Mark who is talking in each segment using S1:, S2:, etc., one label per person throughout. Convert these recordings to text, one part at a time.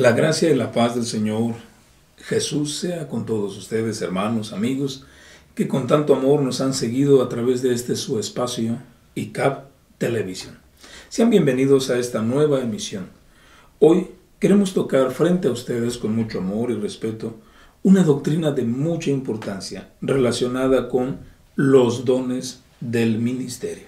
S1: La gracia y la paz del Señor Jesús sea con todos ustedes, hermanos, amigos, que con tanto amor nos han seguido a través de este su espacio, ICAP Televisión. Sean bienvenidos a esta nueva emisión. Hoy queremos tocar frente a ustedes con mucho amor y respeto una doctrina de mucha importancia relacionada con los dones del ministerio.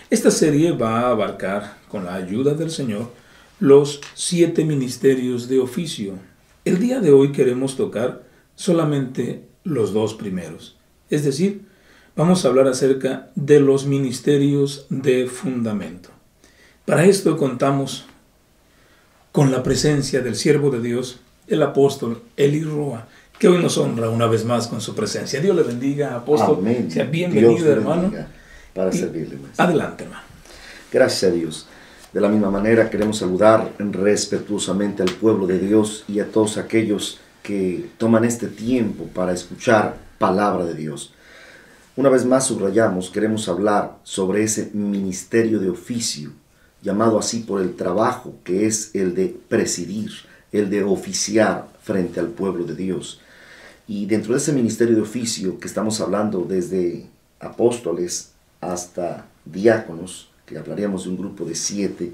S1: Esta serie va a abarcar, con la ayuda del Señor, los 7 ministerios de oficio. El día de hoy queremos tocar solamente los 2 primeros. Es decir, vamos a hablar acerca de los ministerios de fundamento. Para esto contamos con la presencia del siervo de Dios, el apóstol Eli Roa, que hoy nos honra una vez más con su presencia. Dios le bendiga, apóstol.
S2: Amén.
S1: Sea bienvenido,
S2: Dios le
S1: hermano.
S2: bendiga para servirle, maestro.
S1: Adelante, hermano.
S2: Gracias a Dios. De la misma manera queremos saludar respetuosamente al pueblo de Dios y a todos aquellos que toman este tiempo para escuchar palabra de Dios. Una vez más subrayamos, queremos hablar sobre ese ministerio de oficio, llamado así por el trabajo que es el de presidir, el de oficiar frente al pueblo de Dios. Y dentro de ese ministerio de oficio que estamos hablando desde apóstoles hasta diáconos, que hablaríamos de un grupo de 7,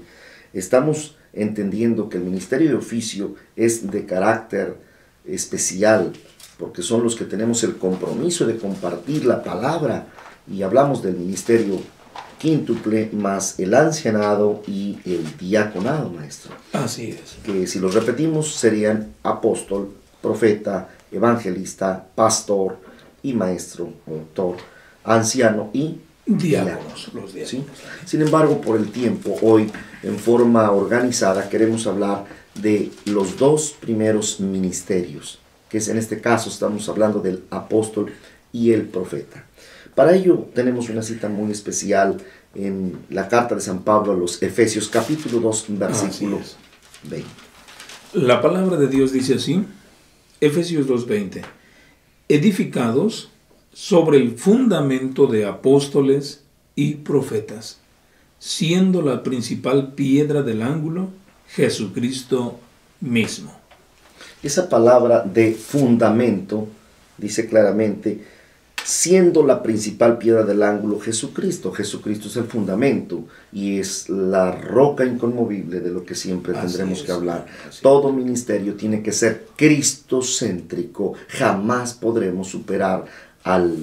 S2: estamos entendiendo que el ministerio de oficio es de carácter especial, porque son los que tenemos el compromiso de compartir la palabra, y hablamos del ministerio quíntuple más el ancianado y el diaconado, maestro.
S1: Así es.
S2: Que si los repetimos serían apóstol, profeta, evangelista, pastor y maestro, doctor, anciano y
S1: Diáconos, los diáconos.
S2: ¿sí? Sin embargo, por el tiempo, hoy en forma organizada queremos hablar de los 2 primeros ministerios, que es en este caso estamos hablando del apóstol y el profeta. Para ello tenemos una cita muy especial en la carta de San Pablo a los Efesios, capítulo 2, versículo 20.
S1: La palabra de Dios dice así, Efesios 2:20, edificados sobre el fundamento de apóstoles y profetas, siendo la principal piedra del ángulo Jesucristo mismo.
S2: Esa palabra de fundamento dice claramente, siendo la principal piedra del ángulo Jesucristo. Jesucristo es el fundamento y es la roca inconmovible de lo que siempre tendremos que hablar. Todo ministerio tiene que ser cristocéntrico. Jamás podremos superar al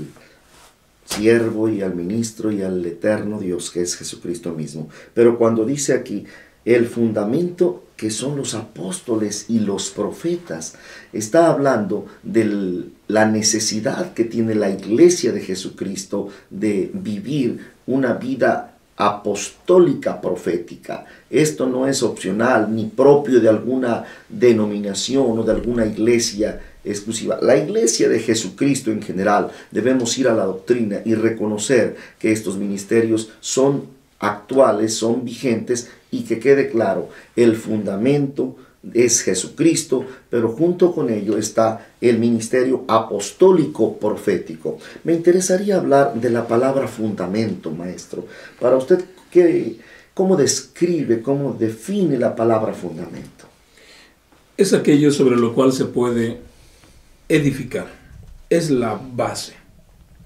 S2: siervo y al ministro y al eterno Dios que es Jesucristo mismo. Pero cuando dice aquí el fundamento, que son los apóstoles y los profetas, está hablando de la necesidad que tiene la iglesia de Jesucristo de vivir una vida apostólica profética. Esto no es opcional ni propio de alguna denominación o de alguna iglesia exclusiva. La iglesia de Jesucristo en general debemos ir a la doctrina y reconocer que estos ministerios son actuales, son vigentes, y que quede claro, el fundamento es Jesucristo, pero junto con ello está el ministerio apostólico profético. Me interesaría hablar de la palabra fundamento, maestro. Para usted, ¿cómo describe, cómo define la palabra fundamento?
S1: Es aquello sobre lo cual se puede edificar. Es la base.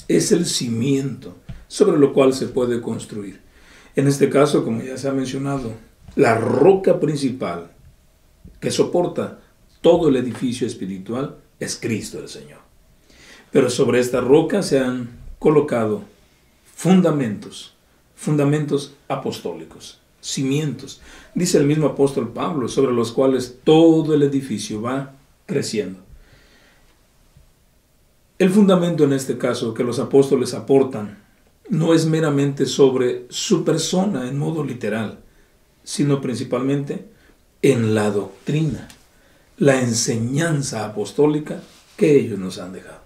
S1: Es el cimiento sobre lo cual se puede construir. En este caso, como ya se ha mencionado, la roca principal que soporta todo el edificio espiritual es Cristo el Señor. Pero sobre esta roca se han colocado fundamentos apostólicos, cimientos, dice el mismo apóstol Pablo, sobre los cuales todo el edificio va creciendo. El fundamento en este caso que los apóstoles aportan no es meramente sobre su persona en modo literal, sino principalmente en la doctrina, la enseñanza apostólica que ellos nos han dejado.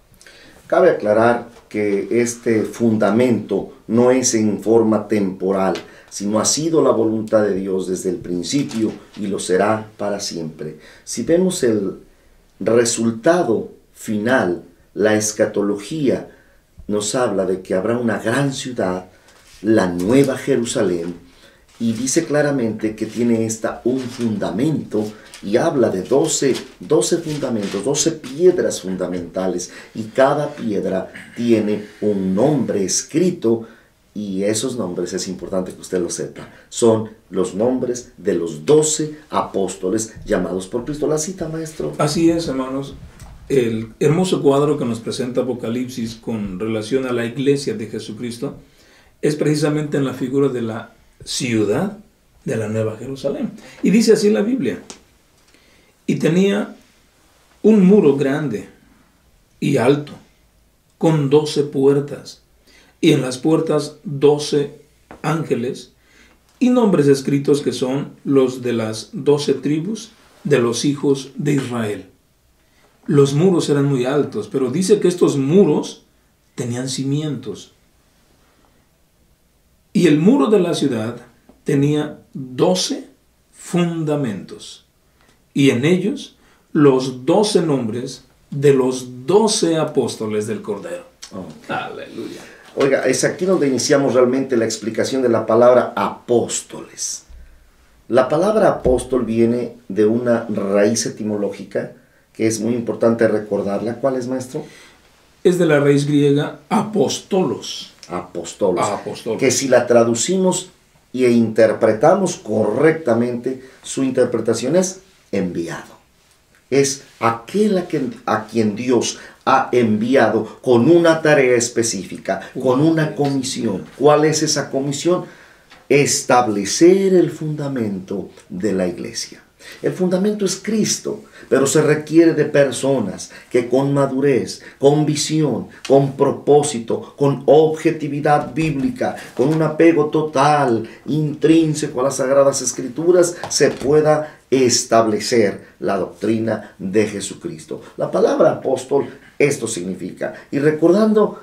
S2: Cabe aclarar que este fundamento no es en forma temporal, sino ha sido la voluntad de Dios desde el principio y lo será para siempre. Si vemos el resultado final, la escatología nos habla de que habrá una gran ciudad, la Nueva Jerusalén, y dice claramente que tiene un fundamento y habla de 12 fundamentos, 12 piedras fundamentales, y cada piedra tiene un nombre escrito, y esos nombres es importante que usted lo sepa. Son los nombres de los 12 apóstoles llamados por Cristo. ¿La cita, maestro?
S1: Así es, hermanos. El hermoso cuadro que nos presenta Apocalipsis con relación a la iglesia de Jesucristo es precisamente en la figura de la ciudad de la Nueva Jerusalén. Y dice así la Biblia: y tenía un muro grande y alto, con 12 puertas, y en las puertas 12 ángeles, y nombres escritos que son los de las 12 tribus de los hijos de Israel. Los muros eran muy altos, pero dice que estos muros tenían cimientos. Y el muro de la ciudad tenía 12 fundamentos, y en ellos los 12 nombres de los 12 apóstoles del Cordero.
S2: Oh.
S1: Aleluya.
S2: Oiga, es aquí donde iniciamos realmente la explicación de la palabra apóstoles. La palabra apóstol viene de una raíz etimológica que es muy importante recordarla. ¿Cuál es, maestro?
S1: Es de la raíz griega apóstolos.
S2: Apóstolos.
S1: Apóstolos.
S2: Que si la traducimos e interpretamos correctamente, su interpretación es enviado. Es aquel a quien Dios ha enviado con una tarea específica, con una comisión. ¿Cuál es esa comisión? Establecer el fundamento de la iglesia. El fundamento es Cristo, pero se requiere de personas que con madurez, con visión, con propósito, con objetividad bíblica, con un apego total, intrínseco a las Sagradas Escrituras, se pueda establecer la doctrina de Jesucristo. La palabra apóstol esto significa. Y recordando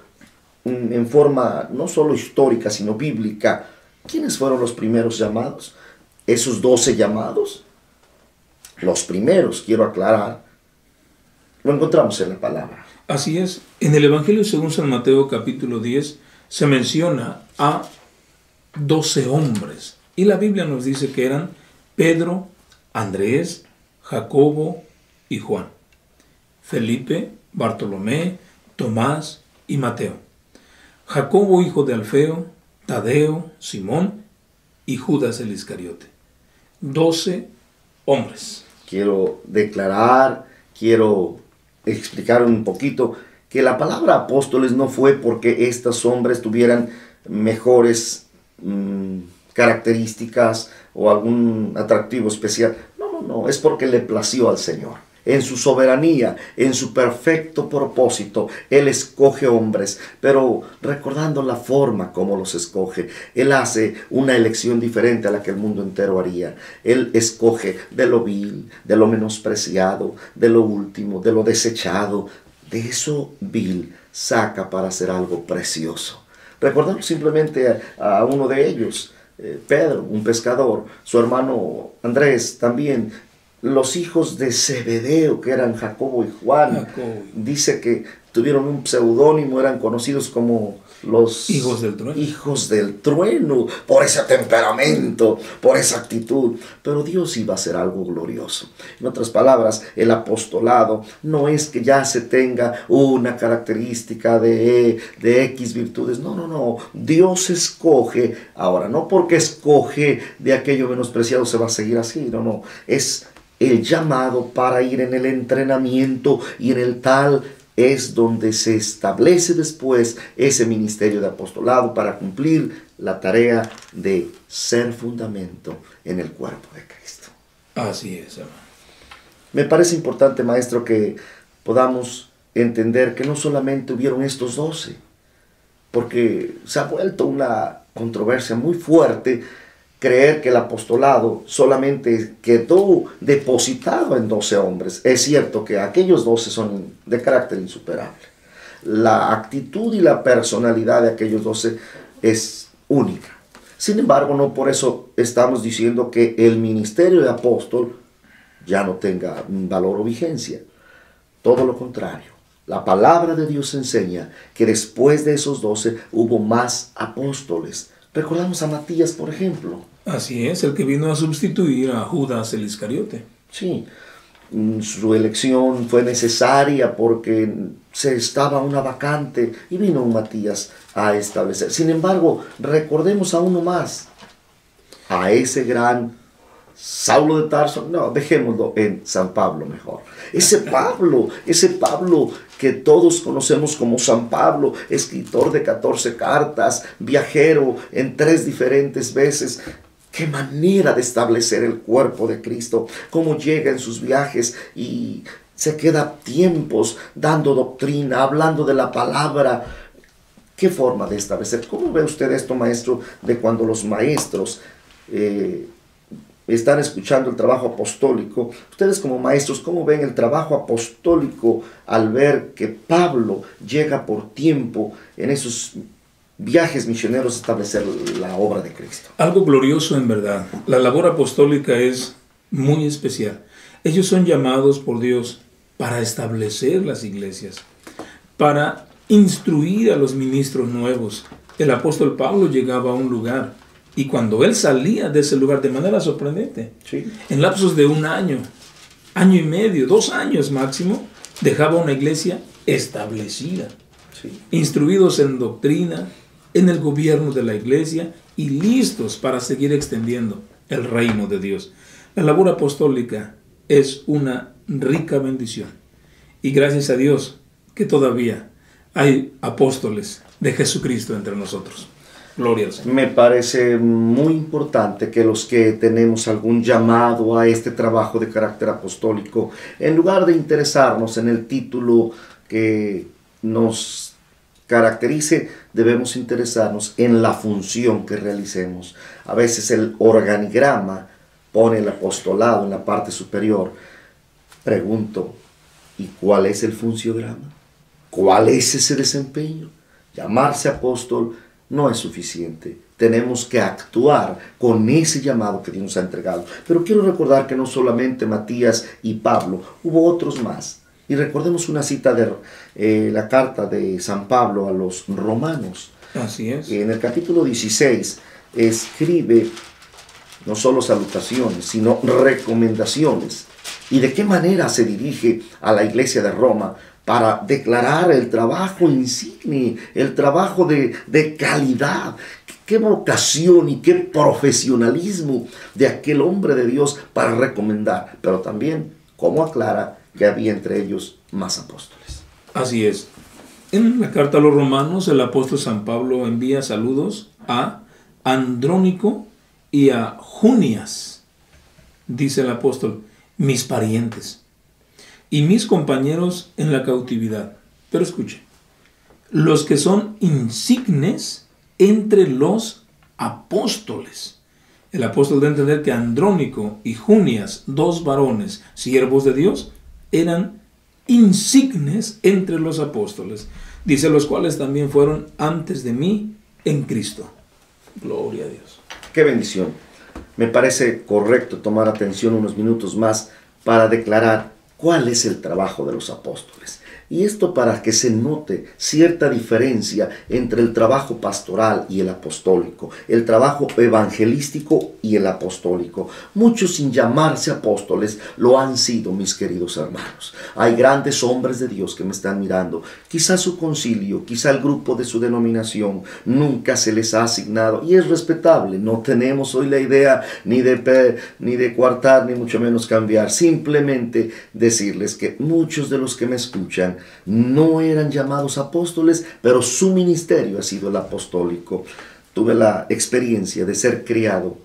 S2: en forma no solo histórica, sino bíblica, ¿quiénes fueron los primeros llamados? Esos 12 llamados. Los primeros, quiero aclarar, lo encontramos en la palabra.
S1: Así es. En el Evangelio según San Mateo capítulo 10 se menciona a 12 hombres. Y la Biblia nos dice que eran Pedro, Andrés, Jacobo y Juan, Felipe, Bartolomé, Tomás y Mateo, Jacobo hijo de Alfeo, Tadeo, Simón y Judas el Iscariote. 12 hombres.
S2: Quiero declarar, quiero explicar un poquito que la palabra apóstoles no fue porque estos hombres tuvieran mejores características o algún atractivo especial. No, es porque le plació al Señor. En su soberanía, en su perfecto propósito, Él escoge hombres, pero recordando la forma como los escoge, Él hace una elección diferente a la que el mundo entero haría. Él escoge de lo vil, de lo menospreciado, de lo último, de lo desechado. De eso vil saca para hacer algo precioso. Recordamos simplemente a uno de ellos, Pedro, un pescador, su hermano Andrés también, los hijos de Zebedeo, que eran Jacobo y Juan. Dice que tuvieron un seudónimo, eran conocidos como los
S1: hijos del trueno.
S2: Hijos del trueno, por ese temperamento, por esa actitud. Pero Dios iba a hacer algo glorioso. En otras palabras, el apostolado no es que ya se tenga una característica de X virtudes. No. Dios escoge. Ahora, no porque escoge de aquello menospreciado se va a seguir así. No. Es el llamado para ir en el entrenamiento, y en el tal es donde se establece después ese ministerio de apostolado para cumplir la tarea de ser fundamento en el cuerpo de Cristo.
S1: Así es, hermano.
S2: Me parece importante, maestro, que podamos entender que no solamente hubieron estos 12, porque se ha vuelto una controversia muy fuerte creer que el apostolado solamente quedó depositado en 12 hombres. Es cierto que aquellos 12 son de carácter insuperable. La actitud y la personalidad de aquellos 12 es única. Sin embargo, no por eso estamos diciendo que el ministerio de apóstol ya no tenga valor o vigencia. Todo lo contrario. La palabra de Dios enseña que después de esos 12 hubo más apóstoles. Recordamos a Matías, por ejemplo.
S1: Así es, el que vino a sustituir a Judas el Iscariote.
S2: Sí, su elección fue necesaria porque se estaba una vacante y vino un Matías a establecer. Sin embargo, recordemos a uno más, a ese gran Saulo de Tarso, no, dejémoslo en San Pablo mejor. Ese Pablo que todos conocemos como San Pablo, escritor de 14 cartas, viajero en 3 diferentes veces. Qué manera de establecer el cuerpo de Cristo, cómo llega en sus viajes y se queda tiempos dando doctrina, hablando de la palabra. Qué forma de establecer. ¿Cómo ve usted esto, maestro, de cuando los maestros están escuchando el trabajo apostólico? Ustedes como maestros, ¿cómo ven el trabajo apostólico al ver que Pablo llega por tiempo en esos viajes misioneros a establecer la obra de Cristo?
S1: Algo glorioso en verdad. La labor apostólica es muy especial. Ellos son llamados por Dios para establecer las iglesias, para instruir a los ministros nuevos. El apóstol Pablo llegaba a un lugar y cuando él salía de ese lugar de manera sorprendente,
S2: Sí.
S1: en lapsos de 1 año, año y medio, 2 años máximo, dejaba una iglesia establecida,
S2: Sí.
S1: instruidos en doctrina, en el gobierno de la iglesia y listos para seguir extendiendo el reino de Dios. La labor apostólica es una rica bendición y gracias a Dios que todavía hay apóstoles de Jesucristo entre nosotros. Gloria al Señor.
S2: Me parece muy importante que los que tenemos algún llamado a este trabajo de carácter apostólico, en lugar de interesarnos en el título que nos caracterice, debemos interesarnos en la función que realicemos. A veces el organigrama pone el apostolado en la parte superior. Pregunto, ¿y cuál es el funciongrama? ¿Cuál es ese desempeño? Llamarse apóstol no es suficiente. Tenemos que actuar con ese llamado que Dios nos ha entregado. Pero quiero recordar que no solamente Matías y Pablo, hubo otros más. Y recordemos una cita de la carta de San Pablo a los romanos.
S1: Así es.
S2: En el capítulo 16 escribe no solo salutaciones, sino recomendaciones. ¿Y de qué manera se dirige a la iglesia de Roma? Para declarar el trabajo insigne, el trabajo de calidad. Qué vocación y qué profesionalismo de aquel hombre de Dios para recomendar. Pero también, como aclara, que había entre ellos más apóstoles.
S1: Así es. En la carta a los romanos, el apóstol San Pablo envía saludos a Andrónico y a Junias. Dice el apóstol, mis parientes y mis compañeros en la cautividad. Pero escuche, los que son insignes entre los apóstoles. El apóstol debe entender que Andrónico y Junias, 2 varones, siervos de Dios, eran insignes entre los apóstoles. Dice, los cuales también fueron antes de mí en Cristo. Gloria a Dios.
S2: ¡Qué bendición! Me parece correcto tomar atención unos minutos más para declarar cuál es el trabajo de los apóstoles. Y esto para que se note cierta diferencia entre el trabajo pastoral y el apostólico, el trabajo evangelístico y el apostólico. Muchos sin llamarse apóstoles lo han sido, mis queridos hermanos. Hay grandes hombres de Dios que me están mirando. Quizá su concilio, quizá el grupo de su denominación nunca se les ha asignado y es respetable. No tenemos hoy la idea ni de coartar ni mucho menos cambiar. Simplemente decirles que muchos de los que me escuchan no eran llamados apóstoles, pero su ministerio ha sido el apostólico. Tuve la experiencia de ser criado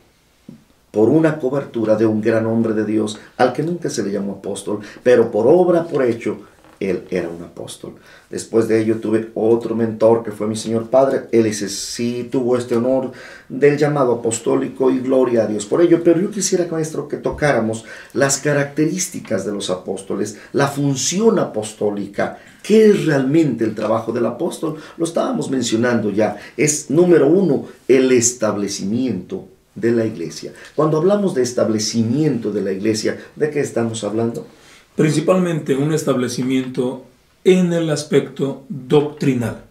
S2: por una cobertura de un gran hombre de Dios, al que nunca se le llamó apóstol, pero por obra, por hecho, él era un apóstol. Después de ello tuve otro mentor que fue mi señor padre. Él sí tuvo este honor del llamado apostólico y gloria a Dios por ello. Pero yo quisiera, maestro, que tocáramos las características de los apóstoles, la función apostólica. ¿Qué es realmente el trabajo del apóstol? Lo estábamos mencionando ya. Es, número 1, el establecimiento de la iglesia. Cuando hablamos de establecimiento de la iglesia, ¿de qué estamos hablando?
S1: Principalmente un establecimiento en el aspecto doctrinal.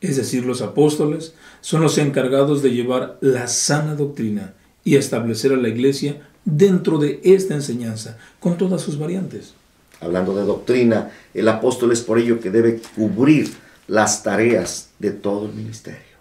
S1: Es decir, los apóstoles son los encargados de llevar la sana doctrina y establecer a la iglesia dentro de esta enseñanza, con todas sus variantes.
S2: Hablando de doctrina, el apóstol es por ello que debe cubrir las tareas de todo el ministerio.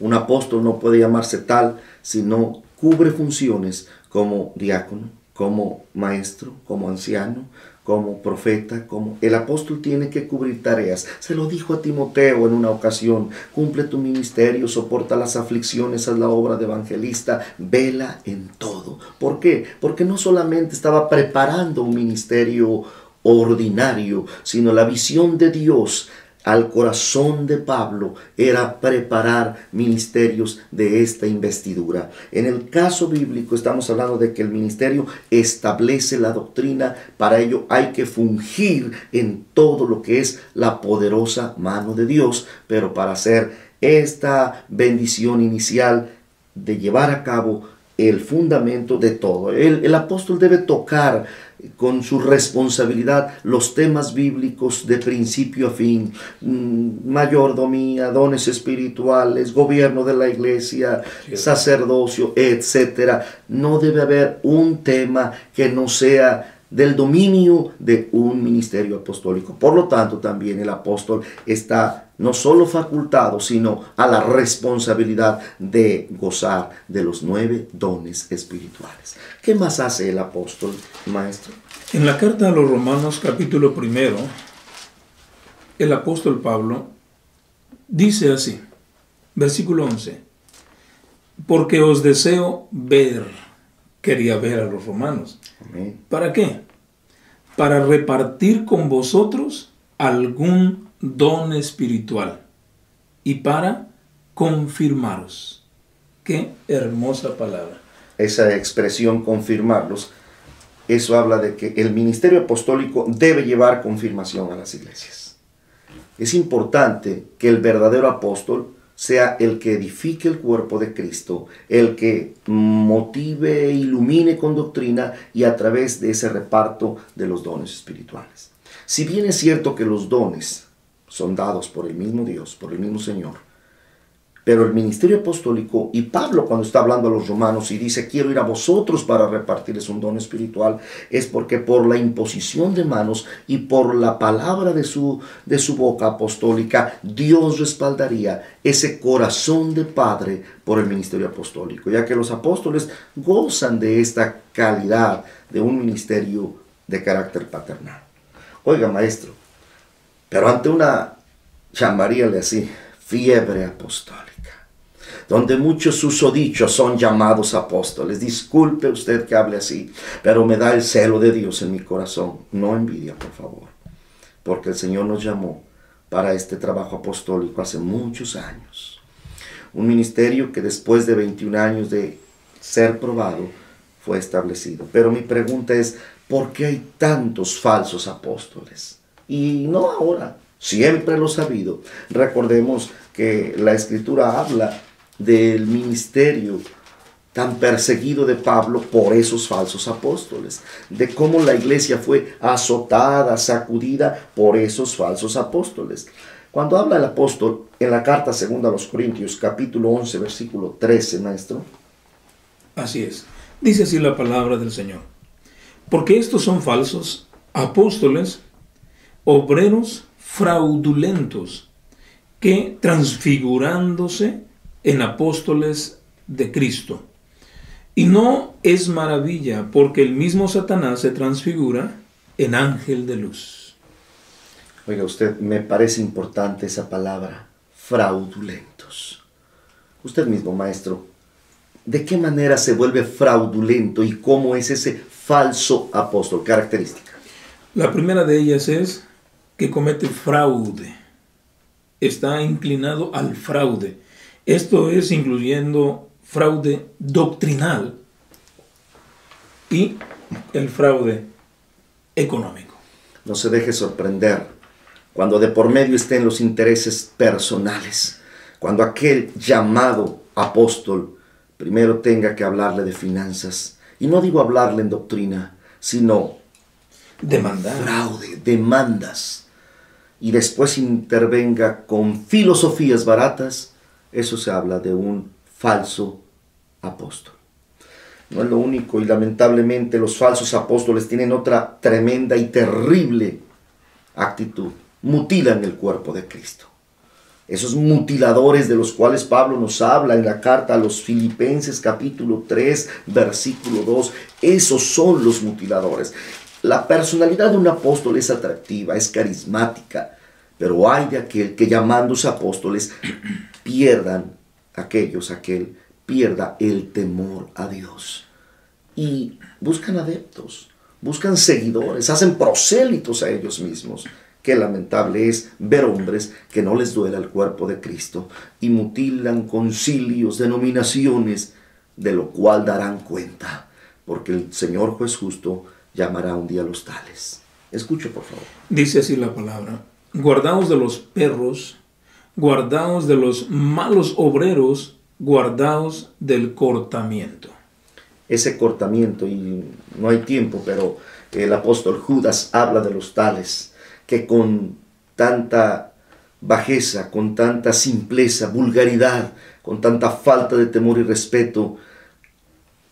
S2: Un apóstol no puede llamarse tal si no cubre funciones como diácono, como maestro, como anciano, como profeta, como el apóstol tiene que cubrir tareas. Se lo dijo a Timoteo en una ocasión: cumple tu ministerio, soporta las aflicciones, haz la obra de evangelista, vela en todo. ¿Por qué? Porque no solamente estaba preparando un ministerio ordinario, sino la visión de Dios al corazón de Pablo era preparar ministerios de esta investidura. En el caso bíblico estamos hablando de que el ministerio establece la doctrina. Para ello hay que fungir en todo lo que es la poderosa mano de Dios, pero para hacer esta bendición inicial de llevar a cabo el fundamento de todo, el apóstol debe tocar con su responsabilidad los temas bíblicos de principio a fin: mayordomía, dones espirituales, gobierno de la iglesia, sacerdocio, etc. No debe haber un tema que no sea del dominio de un ministerio apostólico. Por lo tanto, también el apóstol está no solo facultado, sino a la responsabilidad de gozar de los 9 dones espirituales. ¿Qué más hace el apóstol, maestro?
S1: En la carta a los Romanos, capítulo 1, el apóstol Pablo dice así, versículo 11: porque os deseo ver, quería ver a los romanos.
S2: Amén.
S1: ¿Para qué? Para repartir con vosotros algún don espiritual y para confirmaros. Qué hermosa palabra.
S2: Esa expresión confirmarlos, eso habla de que el ministerio apostólico debe llevar confirmación a las iglesias. Es importante que el verdadero apóstol sea el que edifique el cuerpo de Cristo, el que motive e ilumine con doctrina y a través de ese reparto de los dones espirituales. Si bien es cierto que los dones son dados por el mismo Dios, por el mismo Señor, pero el ministerio apostólico, y Pablo cuando está hablando a los romanos y dice quiero ir a vosotros para repartirles un don espiritual, es porque por la imposición de manos y por la palabra de su boca apostólica, Dios respaldaría ese corazón de Padre por el ministerio apostólico, ya que los apóstoles gozan de esta calidad de un ministerio de carácter paternal. Oiga, maestro, pero ante una, llamaríale así, fiebre apostólica, donde muchos susodichos son llamados apóstoles. Disculpe usted que hable así, pero me da el celo de Dios en mi corazón. No envidia, por favor, porque el Señor nos llamó para este trabajo apostólico hace muchos años. Un ministerio que después de 21 años de ser probado fue establecido. Pero mi pregunta es, ¿por qué hay tantos falsos apóstoles? Y no ahora, siempre lo he sabido. Recordemos que la Escritura habla del ministerio tan perseguido de Pablo por esos falsos apóstoles, de cómo la iglesia fue azotada, sacudida por esos falsos apóstoles. Cuando habla el apóstol en la carta segunda a los Corintios, capítulo 11, versículo 13, maestro.
S1: Así es, dice así la palabra del Señor: porque estos son falsos apóstoles, obreros fraudulentos, que transfigurándose en apóstoles de Cristo. Y no es maravilla, porque el mismo Satanás se transfigura en ángel de luz.
S2: Oiga usted, me parece importante esa palabra, fraudulentos. Usted mismo, maestro, ¿de qué manera se vuelve fraudulento y cómo es ese falso apóstol? Característica.
S1: La primera de ellas es que comete fraude. Está inclinado al fraude. Esto es incluyendo fraude doctrinal y el fraude económico.
S2: No se deje sorprender cuando de por medio estén los intereses personales, cuando aquel llamado apóstol primero tenga que hablarle de finanzas, y no digo hablarle en doctrina, sino
S1: demandar,
S2: fraude, demandas, y después intervenga con filosofías baratas. Eso se habla de un falso apóstol. No es lo único, y lamentablemente los falsos apóstoles tienen otra tremenda y terrible actitud. Mutilan el cuerpo de Cristo. Esos mutiladores de los cuales Pablo nos habla en la carta a los Filipenses capítulo 3, versículo 2, esos son los mutiladores. La personalidad de un apóstol es atractiva, es carismática, pero hay de aquel que llamándose apóstoles pierda el temor a Dios. Y buscan adeptos, buscan seguidores, hacen prosélitos a ellos mismos. Qué lamentable es ver hombres que no les duela el cuerpo de Cristo y mutilan concilios, denominaciones, de lo cual darán cuenta, porque el Señor juez justo llamará un día a los tales. Escuche, por favor.
S1: Dice así la palabra: guardaos de los perros, guardaos de los malos obreros, guardaos del cortamiento.
S2: Ese cortamiento, y no hay tiempo, pero el apóstol Judas habla de los tales que con tanta bajeza, con tanta simpleza, vulgaridad, con tanta falta de temor y respeto,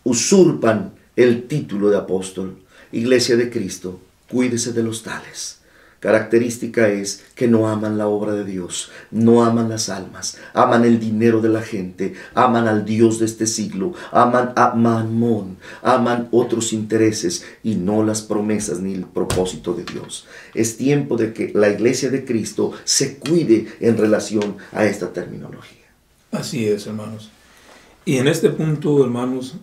S2: usurpan el título de apóstol. Iglesia de Cristo, cuídese de los tales. Característica es que no aman la obra de Dios, no aman las almas, aman el dinero de la gente, aman al Dios de este siglo, aman a Mamón, aman otros intereses y no las promesas ni el propósito de Dios. Es tiempo de que la Iglesia de Cristo se cuide en relación a esta terminología.
S1: Así es, hermanos. Y en este punto, hermanos,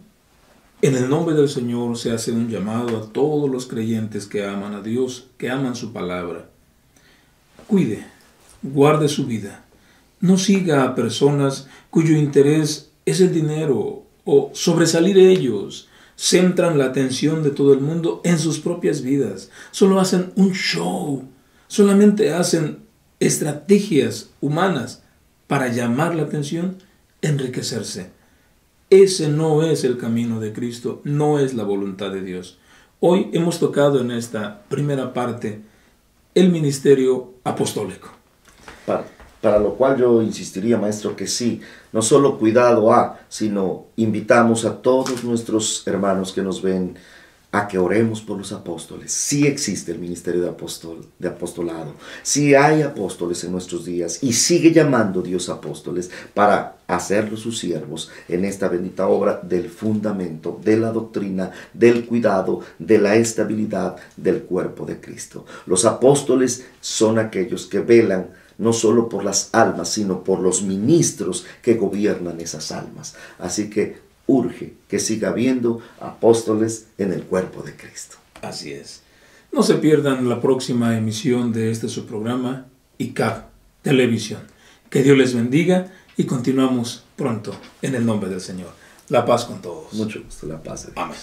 S1: en el nombre del Señor se hace un llamado a todos los creyentes que aman a Dios, que aman su palabra. Cuide, guarde su vida. No siga a personas cuyo interés es el dinero o sobresalir ellos. Centran la atención de todo el mundo en sus propias vidas. Solo hacen un show. Solamente hacen estrategias humanas para llamar la atención, enriquecerse. Ese no es el camino de Cristo, no es la voluntad de Dios. Hoy hemos tocado en esta primera parte el ministerio apostólico.
S2: Para lo cual yo insistiría, maestro, que sí, no solo cuidado sino invitamos a todos nuestros hermanos que nos ven a que oremos por los apóstoles. Sí existe el ministerio de apostolado, sí hay apóstoles en nuestros días y sigue llamando Dios apóstoles para hacerlos sus siervos en esta bendita obra del fundamento, de la doctrina, del cuidado, de la estabilidad del cuerpo de Cristo. Los apóstoles son aquellos que velan no solo por las almas, sino por los ministros que gobiernan esas almas. Así que urge que siga habiendo apóstoles en el cuerpo de Cristo.
S1: Así es. No se pierdan la próxima emisión de este su programa, ICAP Televisión. Que Dios les bendiga y continuamos pronto en el nombre del Señor. La paz con todos.
S2: Mucho gusto, la paz de Dios.
S1: Amén.